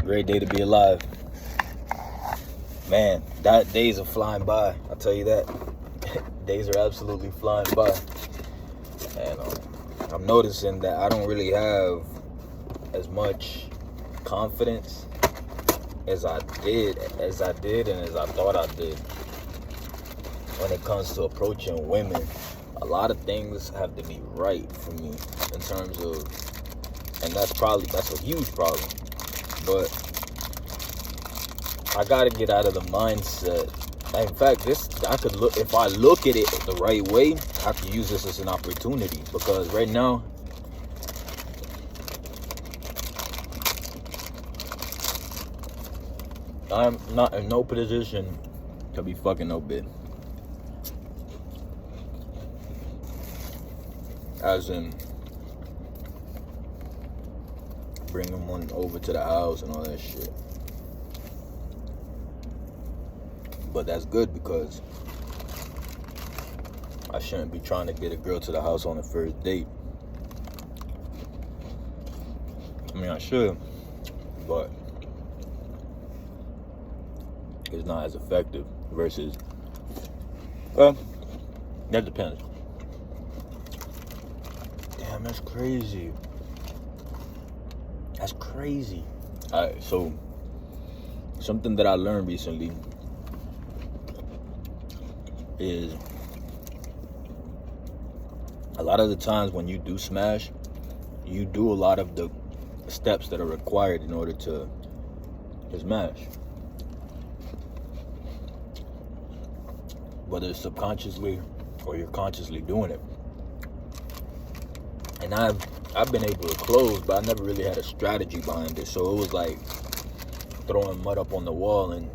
Great day to be alive. Man, that days are flying by. I'll tell you that. Days are absolutely flying by. And I'm noticing that I don't really have as much confidence as I did and as I thought I did when it comes to approaching women. A lot of things have to be right for me in terms of, and that's a huge problem. But I gotta get out of the mindset. In fact, if I look at it the right way, I can use this as an opportunity, because right now, I'm not in no position to be fucking no bitch. As in, bringing one over to the house and all that shit. But that's good, because I shouldn't be trying to get a girl to the house on the first date. I mean, I should, but it's not as effective versus, well, that depends. Damn, that's crazy. That's crazy. Alright, so something that I learned recently is a lot of the times when you do smash, you do a lot of the steps that are required in order to smash. Whether it's subconsciously or you're consciously doing it. And I've been able to close, but I never really had a strategy behind it. So it was like throwing mud up on the wall and,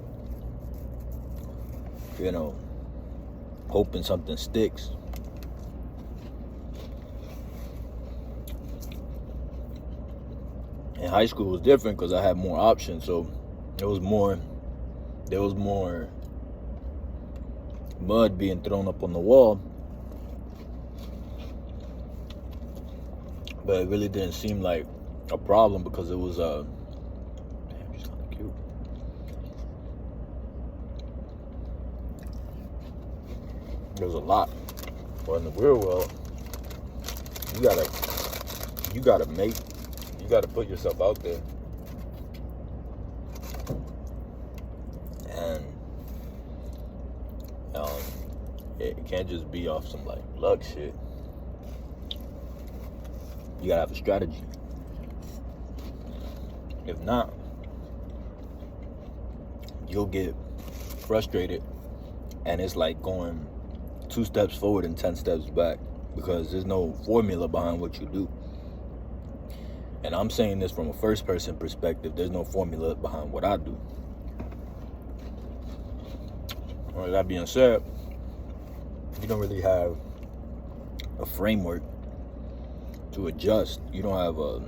hoping something sticks. In high school it was different because I had more options, so there was more mud being thrown up on the wall. But it really didn't seem like a problem, because it was damn, she's kind of cute. There's a lot. But in the real world, you gotta put yourself out there. And it can't just be off some like luck shit. You gotta have a strategy. If not, you'll get frustrated, and it's like going 2 steps forward and 10 steps back, because there's no formula behind what you do. And I'm saying this from a first person perspective. There's no formula behind what I do. All right, that being said, you don't really have a framework to adjust. You don't have a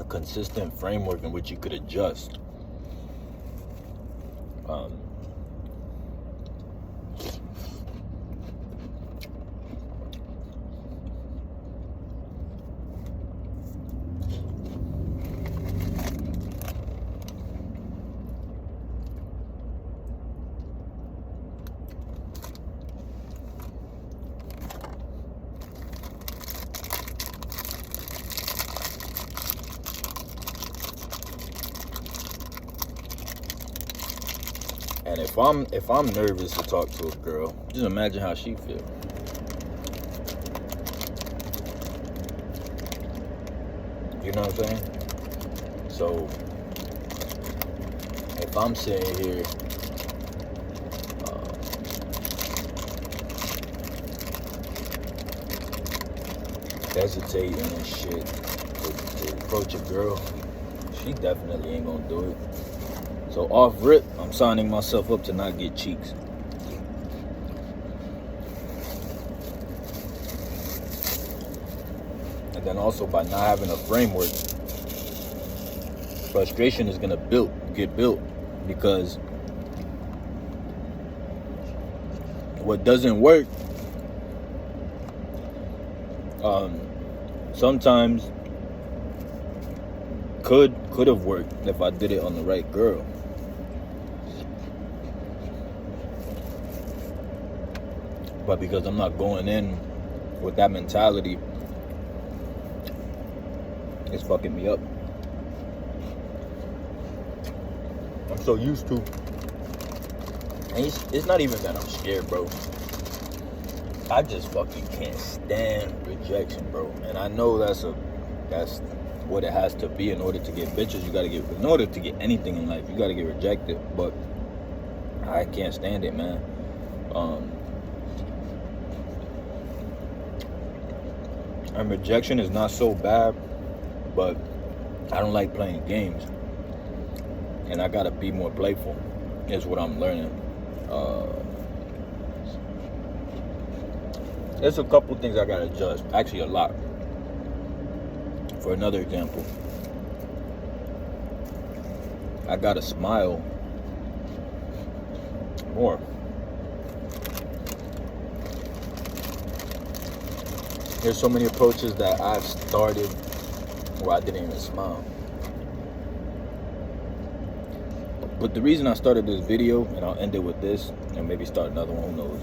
consistent framework in which you could adjust. And if I'm nervous to talk to a girl, just imagine how she feels. You know what I'm saying? So if I'm sitting here hesitating and shit to approach a girl, she definitely ain't gonna do it. So off rip, I'm signing myself up to not get cheeks. And then also, by not having a framework, frustration is gonna get built, because what doesn't work Sometimes could have worked if I did it on the right girl. But because I'm not going in with that mentality, it's fucking me up. I'm so used to, and it's not even that I'm scared, bro. I just fucking can't stand rejection, bro. And I know that's what it has to be in order to get bitches. In order to get anything in life, you gotta get rejected. But I can't stand it, man. And rejection is not so bad, but I don't like playing games, and I gotta be more playful, is what I'm learning. There's a couple things I gotta adjust, actually a lot. For another example, I gotta smile more. There's so many approaches that I've started where I didn't even smile. But the reason I started this video, and I'll end it with this, and maybe start another one, who knows,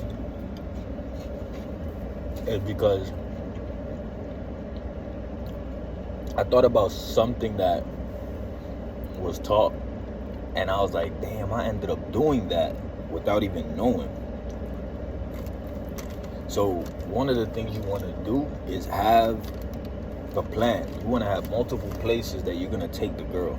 is because I thought about something that was taught, and I was like, damn, I ended up doing that without even knowing. So one of the things you want to do is have a plan. You want to have multiple places that you're going to take the girl.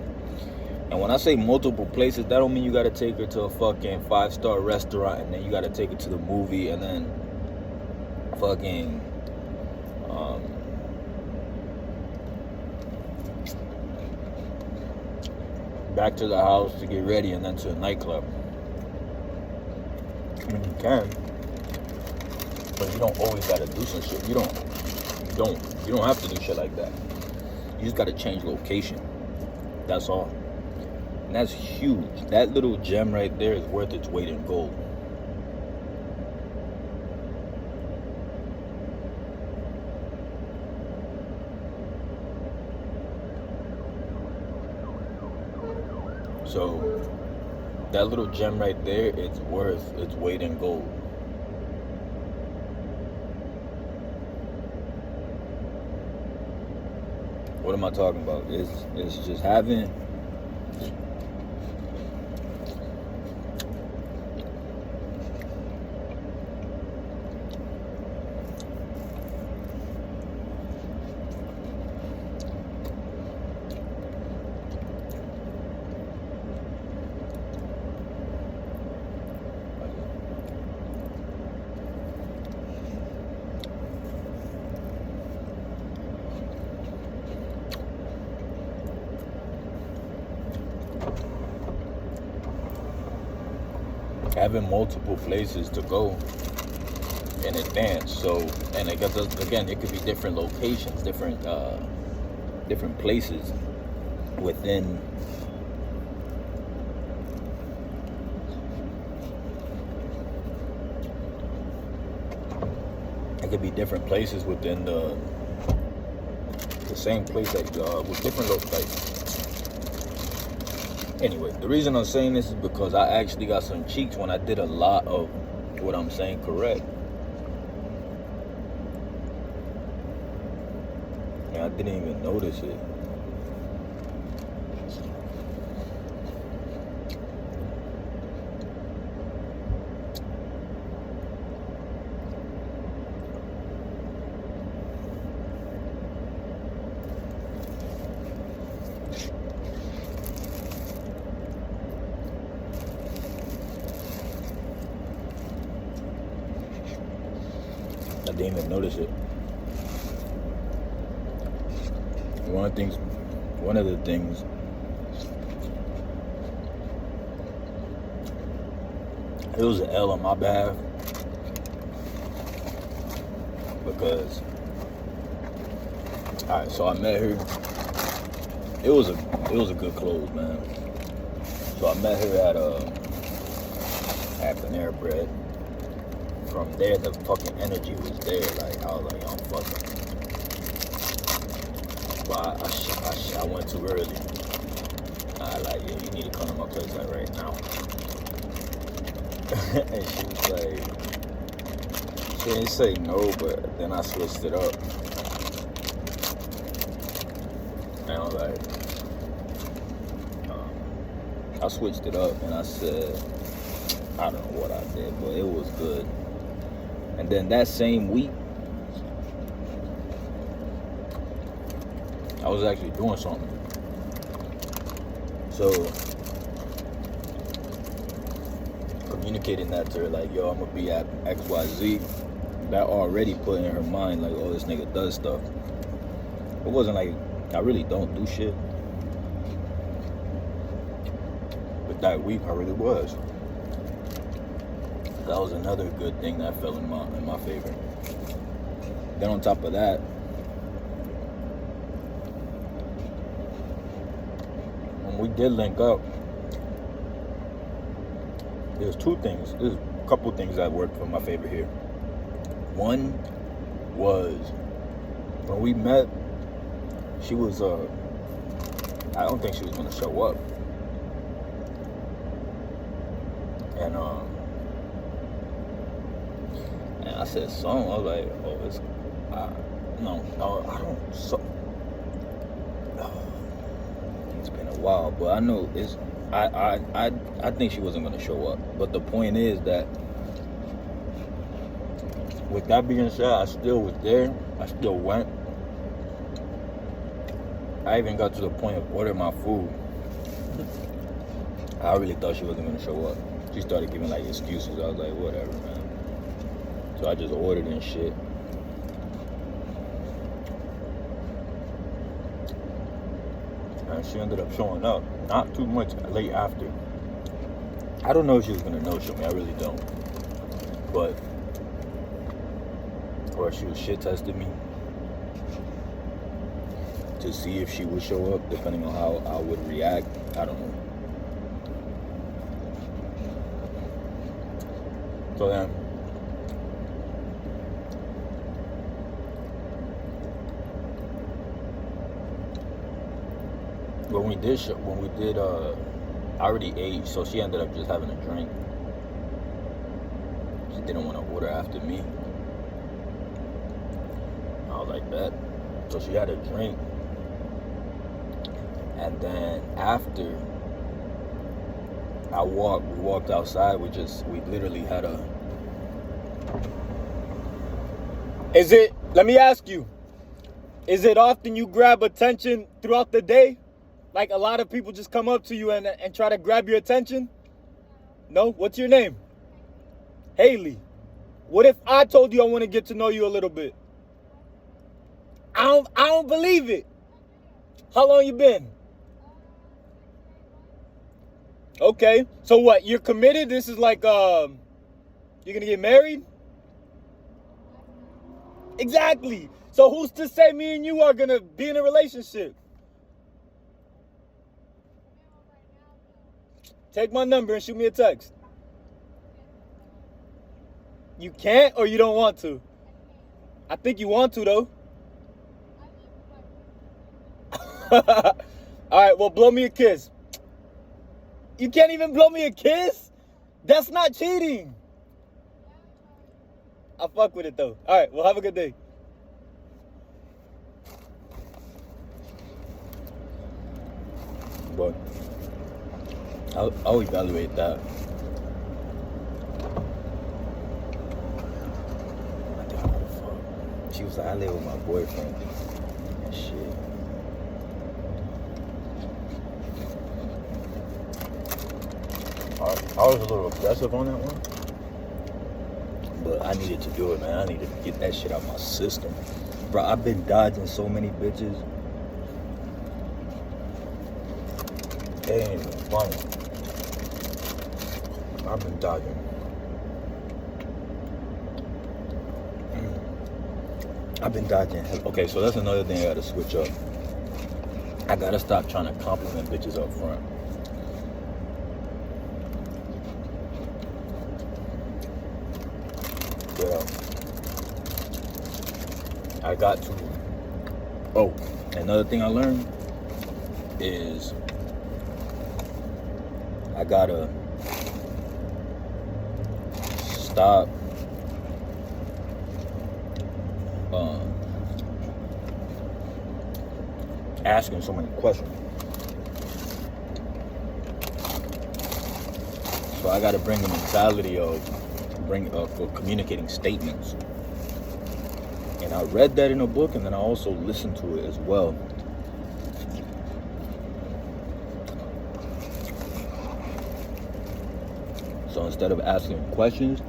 And when I say multiple places, that don't mean you got to take her to a fucking 5-star restaurant, and then you got to take her to the movie, and then fucking back to the house to get ready, and then to a nightclub. I mean, you can, but you don't always gotta do some shit. You don't have to do shit like that. You just gotta change location. That's all. And that's huge. That little gem right there is worth its weight in gold. So that little gem right there, it's worth its weight in gold. What am I talking about? It's just having having multiple places to go in advance. So, and again, it could be different locations, different places within the same place that with different locations. Anyway, the reason I'm saying this is because I actually got some cheeks when I did a lot of what I'm saying correct. And I didn't even notice it. I didn't even notice it. One of the things it was an L on my behalf, because alright, so I met her. It was a good close, man. So I met her at Panera Bread. From there, the fucking energy was there. Like, I was like, I'm fucking. But I went too early. I like, yeah, you need to come to my place like right now. And she was like, she didn't say no, but then I switched it up. And I was like, I switched it up and I said, I don't know what I did, but it was good. And then that same week, I was actually doing something. So, communicating that to her, like, yo, I'm gonna be at XYZ, that already put in her mind, like, oh, this nigga does stuff. It wasn't like, I really don't do shit. But that week, I really was. That was another good thing that fell in my favor. Then on top of that, when we did link up, there's two things. There's a couple things that worked for my favor here. One was when we met, she was I don't think she was gonna show up. And I said something. I was like, oh, it's no, I don't. So it's been a while, but I know it's. I think she wasn't gonna show up. But the point is that, with that being said, I still was there. I still went. I even got to the point of ordering my food. I really thought she wasn't gonna show up. She started giving like excuses. I was like, whatever, man. So I just ordered and shit. And she ended up showing up. Not too much late after. I don't know if she was gonna no-show me. I really don't. But, or she was shit testing me to see if she would show up, depending on how I would react. I don't know. So then, when we did, I already ate, so she ended up just having a drink. She didn't want to order after me. I was like that. So she had a drink. And then after we walked outside, we literally had a... Let me ask you, is it often you grab attention throughout the day? Like a lot of people just come up to you and try to grab your attention? No? What's your name? Haley. What if I told you I want to get to know you a little bit? I don't believe it. How long you been? Okay. So what? You're committed? This is like, you're going to get married? Exactly. So who's to say me and you are going to be in a relationship? Take my number and shoot me a text. You can't or you don't want to? I think you want to, though. All right, well, blow me a kiss. You can't even blow me a kiss? That's not cheating. I fuck with it, though. All right, well, have a good day. But I'll evaluate that. She was like, I live with my boyfriend and shit. I was a little aggressive on that one, but I needed to do it, man. I needed to get that shit out of my system. Bro, I've been dodging so many bitches. It ain't even funny. I've been dodging. I've been dodging. Okay, so that's another thing I gotta switch up. I gotta stop trying to compliment bitches up front. Yeah. I got to. Oh, Another thing I learned is I gotta stop asking so many questions. So I gotta bring the mentality of for communicating statements. And I read that in a book, and then I also listened to it as well. So instead of asking questions,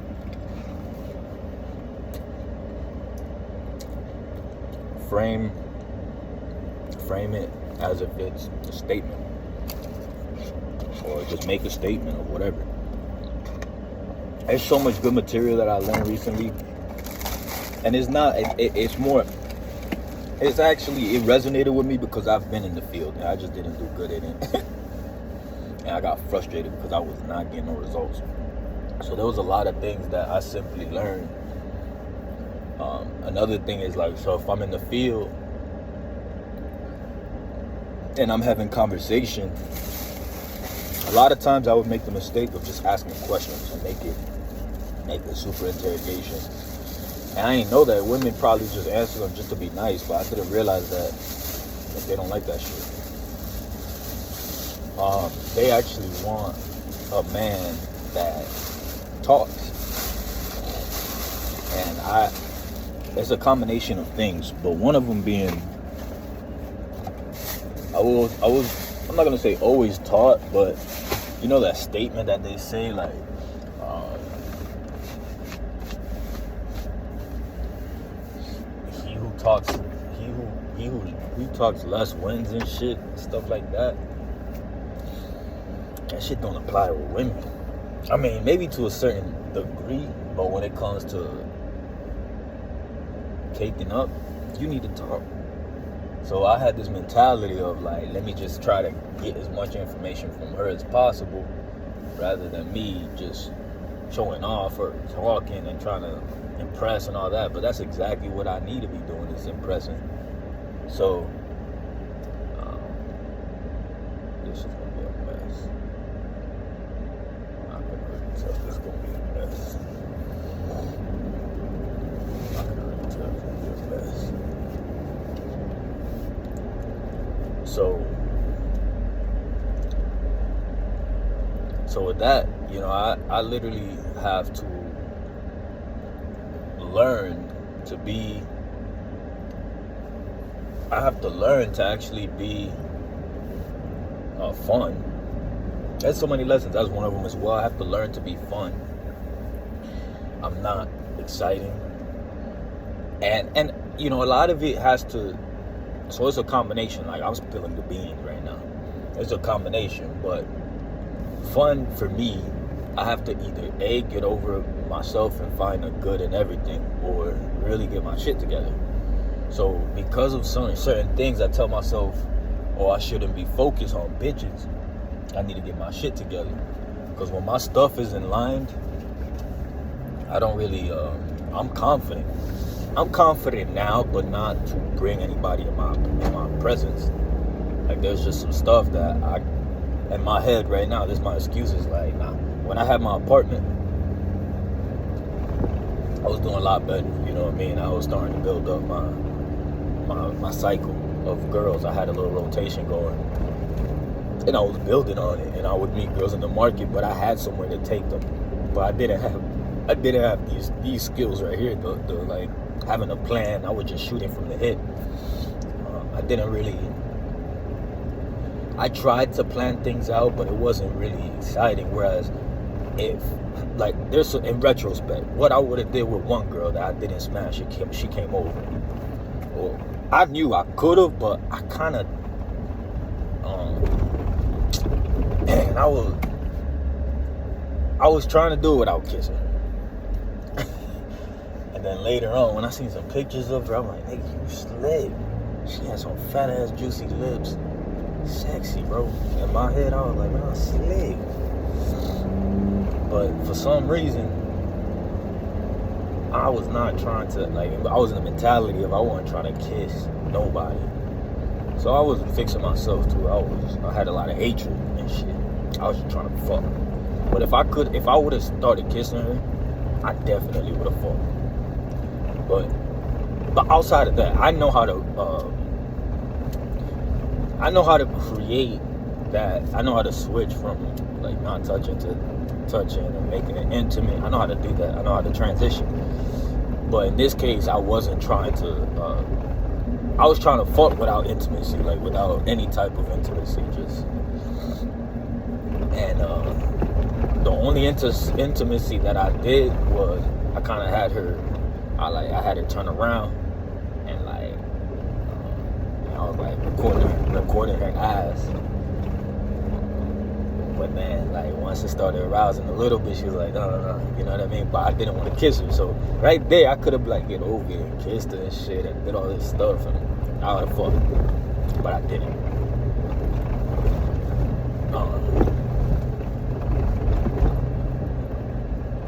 frame it as if it's a statement, or just make a statement or whatever. There's so much good material that I learned recently, and it's actually, it resonated with me because I've been in the field and I just didn't do good in it. And I got frustrated because I was not getting no results. So there was a lot of things that I simply learned. Another thing is, like, so if I'm in the field and I'm having conversation, a lot of times I would make the mistake of just asking questions and make it super interrogation. And I didn't know that women probably just answer them just to be nice, but I didn't realize that they don't like that shit. They actually want a man that talks. And it's a combination of things, but one of them being, I'm not gonna say always taught, but you know that statement that they say, like, he who talks less wins and shit, stuff like that. That shit don't apply to women. I mean, maybe to a certain degree, but when it comes to taking up, you need to talk. So I had this mentality of, like, let me just try to get as much information from her as possible, rather than me just showing off or talking and trying to impress and all that. But that's exactly what I need to be doing, is impressing. So this is gonna be a mess. I can really tell this is gonna be a mess. I can really tell it's gonna be a mess. So with that, you know, I literally have to learn to be, I have to learn to actually be fun. There's so many lessons. That's one of them as well. I have to learn to be fun. I'm not exciting. And you know, a lot of it has to, so it's a combination. Like, I'm spilling the beans right now. It's a combination, but fun for me, I have to either A, get over myself and find a good in everything, or really get my shit together. So because of certain things, I tell myself, oh, I shouldn't be focused on bitches. I need to get my shit together. Because when my stuff is in line, I don't really, I'm confident. I'm confident now, but not to bring anybody in my presence. Like, there's just some stuff that in my head right now, this is my excuses. Like, nah. When I had my apartment, I was doing a lot better. You know what I mean? I was starting to build up my cycle of girls. I had a little rotation going, and I was building on it. And I would meet girls in the market, but I had somewhere to take them. But I didn't have these skills right here. The like having a plan. I was just shooting from the hip. I didn't really. I tried to plan things out, but it wasn't really exciting. Whereas, if, like, there's, in retrospect, what I would have did with one girl that I didn't smash, she came over. Well, I knew I could have, but I kind of, man, I was trying to do it without kissing. And then later on, when I seen some pictures of her, I'm like, nigga, you slick. She had some fat ass juicy lips. Sexy, bro. In my head, I was like, man, I'm slick. But for some reason, I was not trying to, like, I was in the mentality of I wasn't trying to kiss nobody. So I wasn't fixing myself too. I had a lot of hatred and shit. I was just trying to fuck. But if I would have started kissing her, I definitely would have fucked. But outside of that, I know how to create that. I know how to switch from like not touching to touching and making it intimate. I know how to do that. I know how to transition. But in this case, I wasn't trying to. I was trying to fuck without intimacy, like without any type of intimacy, just. And the only intimacy that I did was I kind of had her. I had her turn around and like I was like recording her ass. But then, like, once it started arousing a little bit, she was like, no, you know what I mean? But I didn't want to kiss her. So, right there, I could have, like, get over it and kissed her and shit and did all this stuff. And I would have fucked. But I didn't.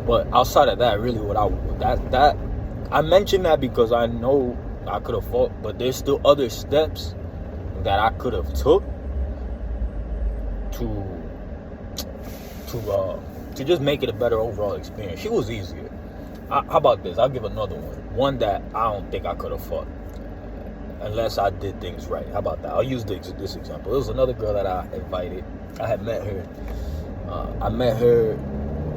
But outside of that, really, I mentioned that because I know I could have fucked. But there's still other steps that I could have took to just make it a better overall experience. She was easier. How about this? I'll give another one that I don't think I could have fought unless I did things right. How about that? I'll use this example. There was another girl that I invited. I had met her. I met her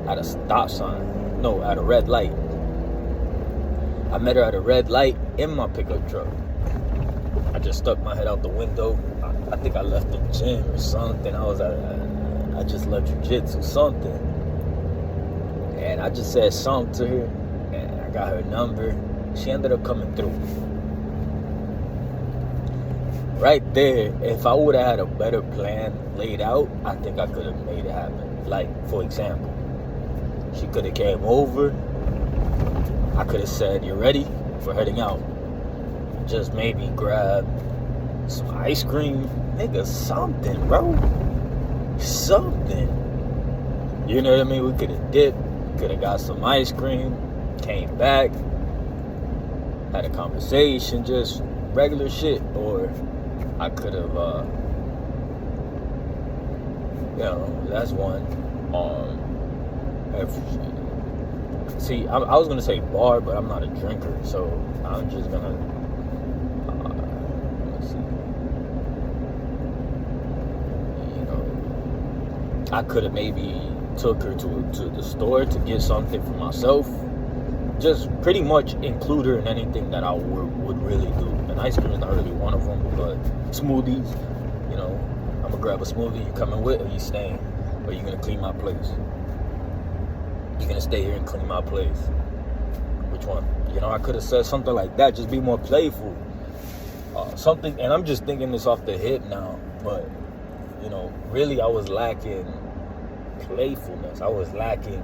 at a stop sign. No, at a red light. I met her at a red light in my pickup truck. I just stuck my head out the window. I think I left the gym or something. I just left jiu-jitsu, something. And I just said something to her, and I got her number. She ended up coming through. Right there, if I would have had a better plan laid out, I think I could have made it happen. Like, for example, she could have came over. I could have said, "You ready for heading out?" Just maybe grab some ice cream. Nigga, something, bro. Something. You know what I mean? We could have dipped, could have got some ice cream, came back, had a conversation, just regular shit. Or I could have, that's one. See, I was gonna say bar, but I'm not a drinker, so I'm just gonna. Let's see. I could have maybe took her to the store to get something for myself. Just pretty much include her in anything that I would really do. And ice cream is not really one of them, but smoothies, I'm gonna grab a smoothie. You coming with, or you staying? Or you gonna clean my place? You gonna stay here and clean my place? Which one? I could have said something like that. Just be more playful. Something, and I'm just thinking this off the hip now, but really I was lacking playfulness. I was lacking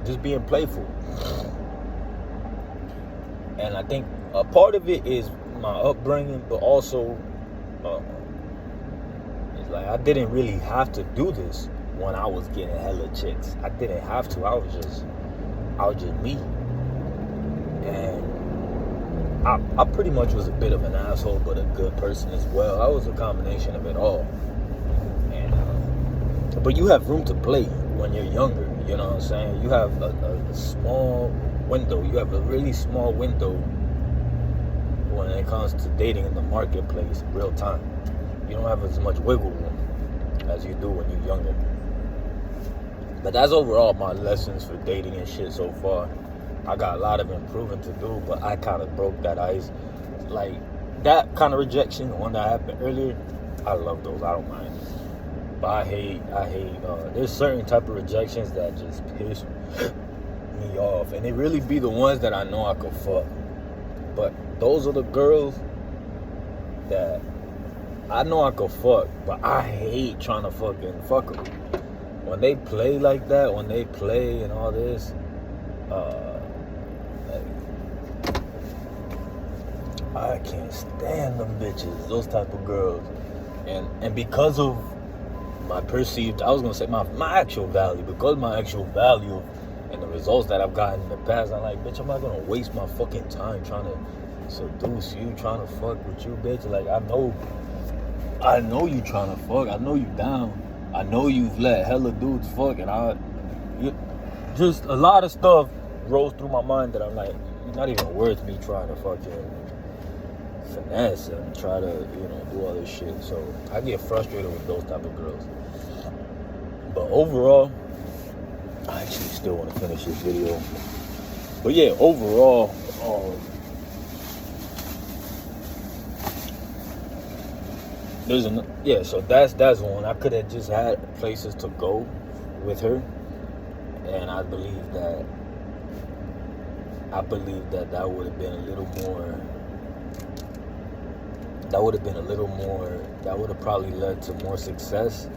just being playful. And I think a part of it is my upbringing, but also it's like I didn't really have to do this when I was getting hella chicks. I didn't have to. I was just me. And I pretty much was a bit of an asshole, but a good person as well. I was a combination of it all. And but you have room to play when you're younger. You know what I'm saying? You have a small window. You have a really small window when it comes to dating in the marketplace in real time. You don't have as much wiggle room as you do when you're younger. But that's overall my lessons for dating and shit so far. I got a lot of improving to do, but I kind of broke that ice. Like, that kind of rejection, the one that happened earlier, I love those. I don't mind. But I hate, there's certain type of rejections that just piss me off. And it really be the ones that I know I could fuck. But those are the girls that I know I could fuck, but I hate trying to fucking fuck them. When they play like that, when they play and all this, I can't stand them bitches, those type of girls. And because of my perceived, I was gonna say my actual value, because my actual value and the results that I've gotten in the past, I'm like, bitch, I'm not gonna waste my fucking time trying to seduce you, trying to fuck with you, bitch. Like, I know you trying to fuck. I know you down. I know you've let hella dudes fuck, and just a lot of stuff rolls through my mind that I'm like, it's not even worth me trying to fucking finesse and try to, do all this shit. So I get frustrated with those type of girls. But overall, I actually still want to finish this video. But yeah, overall, so that's one. I could have just had places to go with her, and I believe that would have been a little more. That would have probably led to more success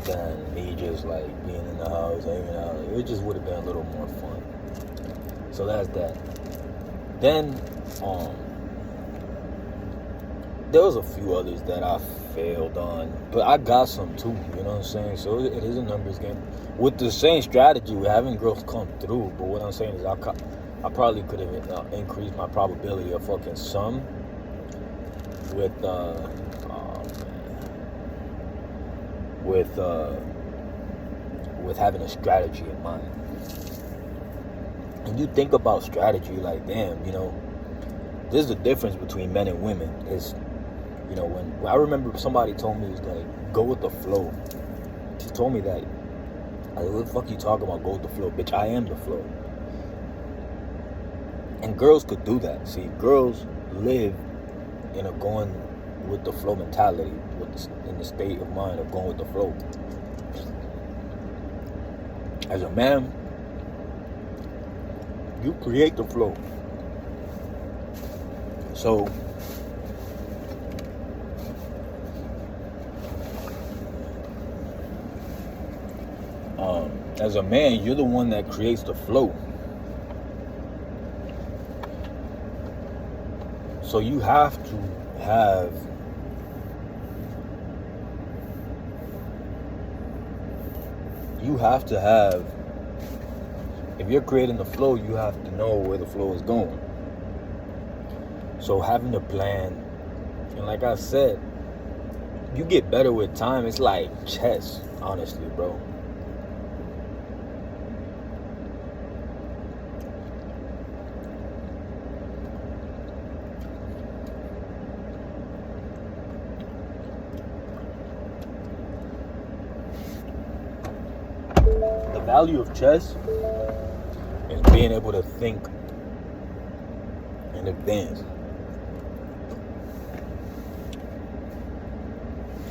than me just like being in the house, hanging out. It just would have been a little more fun. So that's that. Then, there was a few others that I failed on, but I got some too. You know what I'm saying? So it is a numbers game. With the same strategy, we're having girls come through. But what I'm saying is, I probably could have increased my probability of fucking some with having a strategy in mind. And you think about strategy, like, damn, there's a difference between men and women. Is, when I remember somebody told me, it was like, go with the flow. She told me that. What the fuck you talking about, go with the flow? Bitch, I am the flow. And girls could do that. See, girls live in a going with the flow mentality, in the state of mind of going with the flow. As a man, you create the flow. So, as a man, you're the one that creates the flow. So you have to have if you're creating the flow, you have to know where the flow is going. So having a plan, and like I said, you get better with time. It's like chess, honestly, bro. The value of chess is being able to think in advance.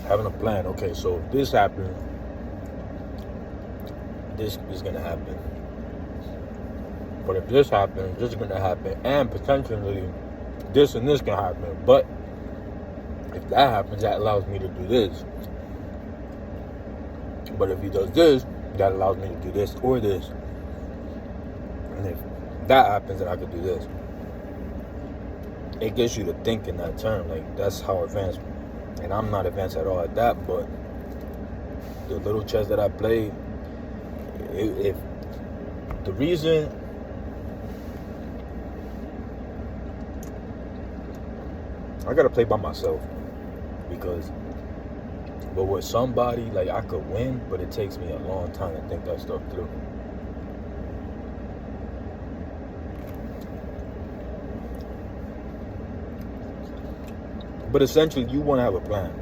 Having a plan. Okay, so if this happens, this is going to happen. But if this happens, this is going to happen. And potentially, this and this can happen. But if that happens, that allows me to do this. But if he does this, that allows me to do this or this. And if that happens, then I could do this. It gets you to think in that term. Like, that's how advanced. And I'm not advanced at all at that, but the little chess that I play, if the reason I gotta play by myself, but with somebody, like, I could win, but it takes me a long time to think that stuff through. But essentially, you want to have a plan.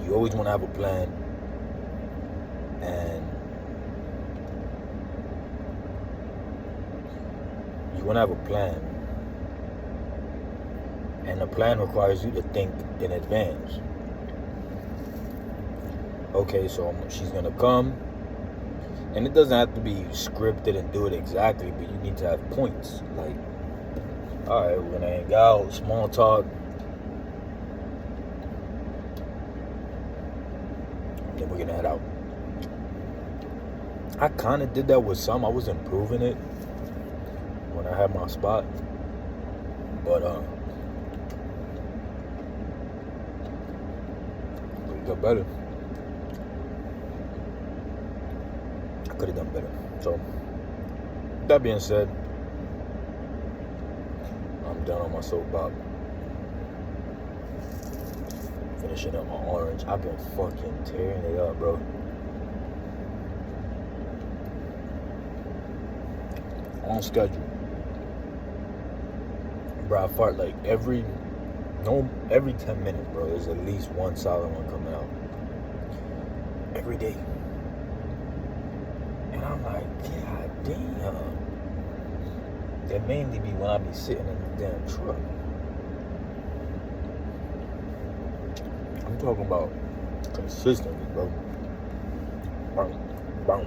You always want to have a plan. And you want to have a plan. And the plan requires you to think in advance. Okay, so she's going to come. And it doesn't have to be scripted and do it exactly, but you need to have points. Like, all right, we're going to hang out, small talk. Then we're going to head out. I kind of did that with some. I was improving it when I had my spot. But, it got better. I could have done better. So, that being said, I'm I'm done on my soapbox. Finishing up my orange. I've been fucking tearing it up, bro. On schedule. Bro, I fart like every 10 minutes, bro. There's at least one solid one coming out. Every day. And I'm like, God damn. That mainly be when I be sitting in the damn truck. I'm talking about consistently, bro. Boom, boom,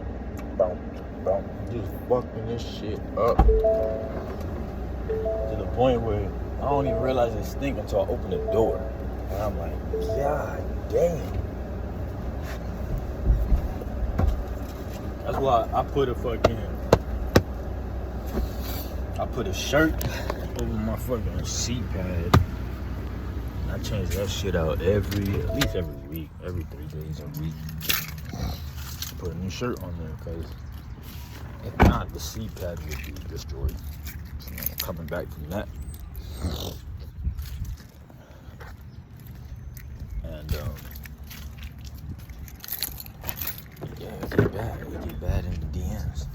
boom, boom. Just fucking this shit up. To the point where I don't even realize it stink until I open the door. And I'm like, God damn. That's why I put a shirt over my fucking seat pad. I change that shit out at least every week, every 3 days a week. Put a new shirt on there, because if not, the seat pad would be destroyed. So I'm coming back from that. And yeah, it get bad. It get bad in the DMs.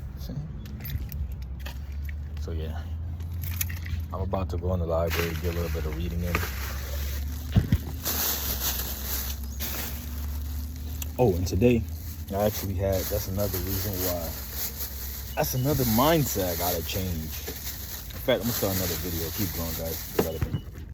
So yeah, I'm about to go in the library, get a little bit of reading in. Oh, and today I actually that's another reason why. That's another mindset I gotta change. In fact, I'm gonna start another video. Keep going, guys.